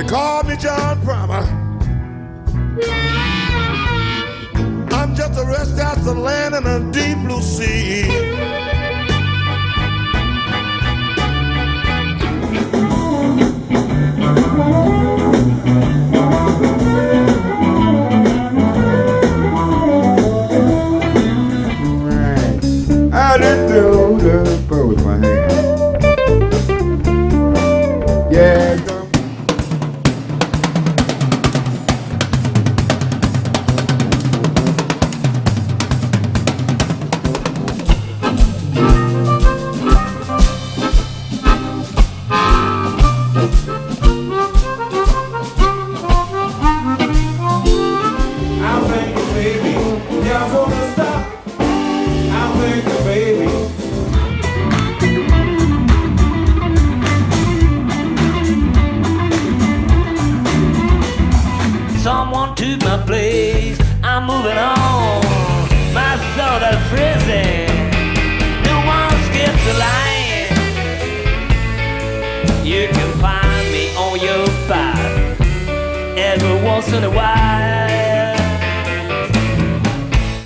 call me John Primer. I'm just a rest out the land in a deep blue sea. I didn't do the boat with my hand. Yeah, come. I'm thinking, baby, y'all wanna stop? I'm thinking, baby. Someone took my place, I'm moving on. My thought of frizzy, no one skips the line. You can find me on your back every once in a while.